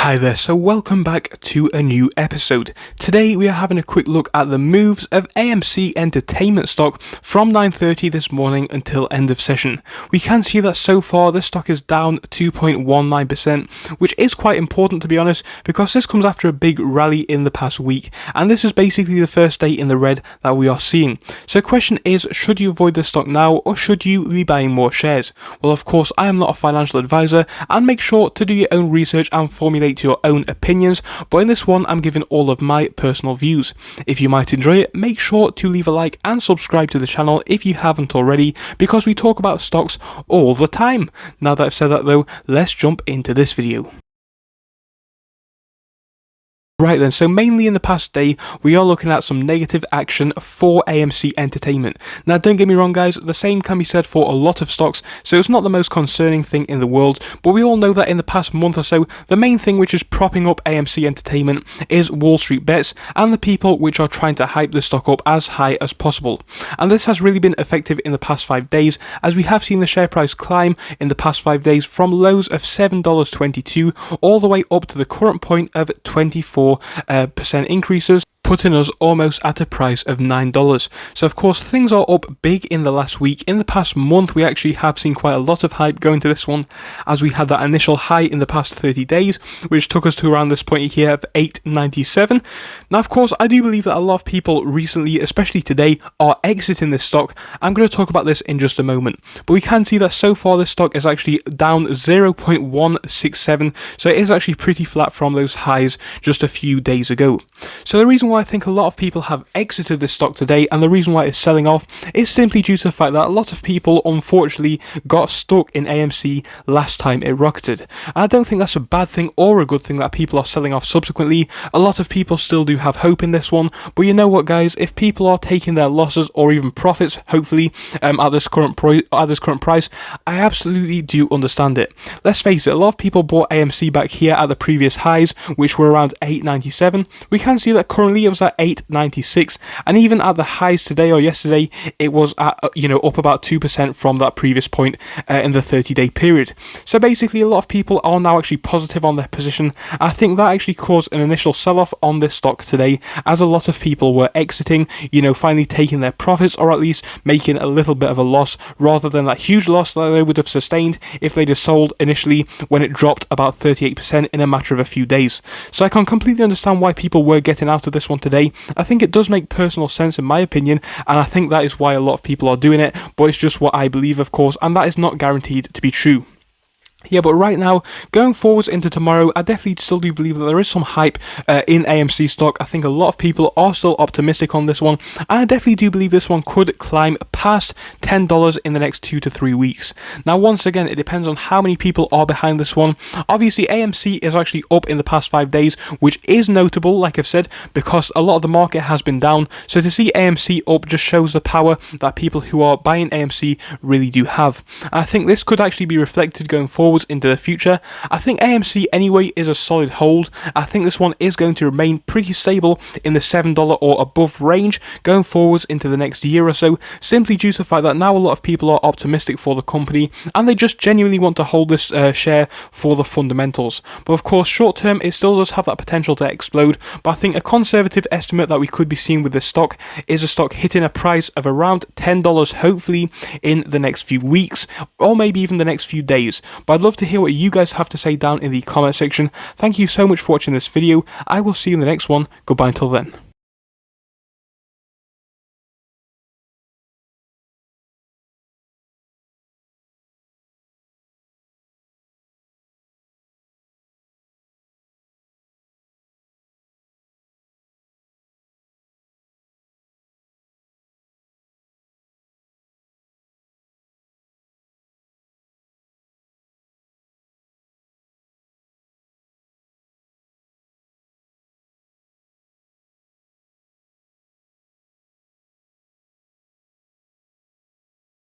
Hi there, so welcome back to a new episode. Today we are having a quick look at the moves of AMC Entertainment stock from 9:30 this morning until end of session. We can see that so far the stock is down 2.19%, which is quite important to be honest, because this comes after a big rally in the past week, and this is basically the first day in the red that we are seeing. So the question is, should you avoid this stock now, or should you be buying more shares? Well, of course, I am not a financial advisor, and make sure to do your own research and formulate your own opinions, but in this one I'm giving all of my personal views. If you might enjoy it, make sure to leave a like and subscribe to the channel if you haven't already, because we talk about stocks all the time. Now that I've said that though, let's jump into this video. Right then, so mainly in the past day, we are looking at some negative action for AMC Entertainment. Now don't get me wrong guys, the same can be said for a lot of stocks, so it's not the most concerning thing in the world, but we all know that in the past month or so, the main thing which is propping up AMC Entertainment is Wall Street bets and the people which are trying to hype the stock up as high as possible. And this has really been effective in the past 5 days, as we have seen the share price climb in the past 5 days from lows of $7.22 all the way up to the current point of 24% increases, putting us almost at a price of $9. So of course things are up big in the last week. In the past month we actually have seen quite a lot of hype going to this one, as we had that initial high in the past 30 days which took us to around this point here of $8.97. Now of course I do believe that a lot of people recently, especially today, are exiting this stock. I'm going to talk about this in just a moment, but we can see that so far this stock is actually down 0.167, so it is actually pretty flat from those highs just a few days ago. So the reason why I think a lot of people have exited this stock today, and the reason why it's selling off, is simply due to the fact that a lot of people unfortunately got stuck in AMC last time it rocketed. And I don't think that's a bad thing or a good thing that people are selling off subsequently. A lot of people still do have hope in this one, but you know what guys, if people are taking their losses or even profits, hopefully at this current price, I absolutely do understand it. Let's face it, a lot of people bought AMC back here at the previous highs, which were around $8.97. We can see that currently it was at $8.96, and even at the highs today or yesterday it was at up about 2% from that previous point in the 30-day period. So basically a lot of people are now actually positive on their position. I think that actually caused an initial sell-off on this stock today, as a lot of people were exiting, finally taking their profits, or at least making a little bit of a loss rather than that huge loss that they would have sustained if they just sold initially when it dropped about 38% in a matter of a few days. So I can completely understand why people were getting out of this one today. I think it does make personal sense in my opinion, and I think that is why a lot of people are doing it, but it's just what I believe of course, and that is not guaranteed to be true. Yeah, but right now, going forwards into tomorrow, I definitely still do believe that there is some hype in AMC stock. I think a lot of people are still optimistic on this one, and I definitely do believe this one could climb past $10 in the next 2 to 3 weeks. Now, once again, it depends on how many people are behind this one. Obviously, AMC is actually up in the past 5 days, which is notable, like I've said, because a lot of the market has been down. So to see AMC up just shows the power that people who are buying AMC really do have. And I think this could actually be reflected going forward into the future. I think AMC anyway is a solid hold. I think this one is going to remain pretty stable in the $7 or above range going forwards into the next year or so, simply due to the fact that now a lot of people are optimistic for the company and they just genuinely want to hold this share for the fundamentals. But of course short term it still does have that potential to explode, but I think a conservative estimate that we could be seeing with this stock is a stock hitting a price of around $10 hopefully in the next few weeks, or maybe even the next few days. But I'd love to hear what you guys have to say down in the comment section. Thank you so much for watching this video. I will see you in the next one. Goodbye until then.